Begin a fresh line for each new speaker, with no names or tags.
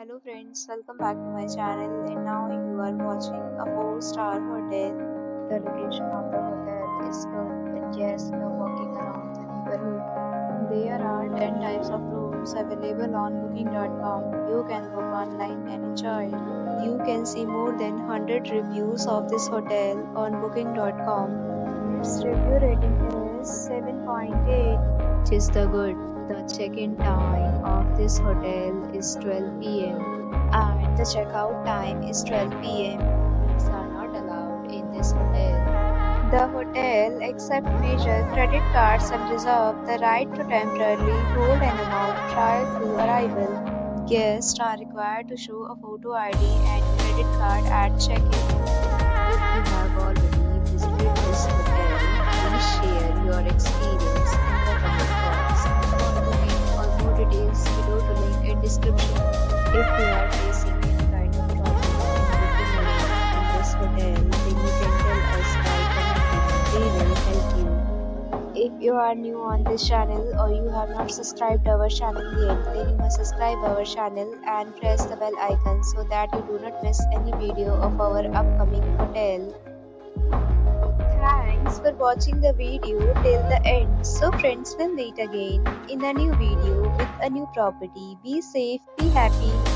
Hello friends, welcome back to my channel and now you are watching a 4-star hotel. The location of the hotel is good and guests love walking around the neighborhood. There are 10 types of rooms available on booking.com. You can book online and enjoy it. You can see more than 100 reviews of this hotel on booking.com. Its review rating is 7.8, which is the good. The check-in time of this hotel is 12 p.m. and the checkout time is 12 p.m. Pets are not allowed in this hotel. The hotel accepts major credit cards and reserves the right to temporarily hold an amount prior to arrival. Guests are required to show a photo ID and credit card at check-in. If you have already visited this hotel, please share your experience in the comment box. For booking or more details, below the link in description. If you are facing any kind of problem in booking a room in this hotel, then you can tell us by commenting. We will help you. If you are new on this channel or you have not subscribed our channel yet, then you must subscribe our channel and press the bell icon so that you do not miss any video of our upcoming hotel. Thanks for watching the video till the end. So friends, will meet again in a new video with a new property. Be safe, be happy.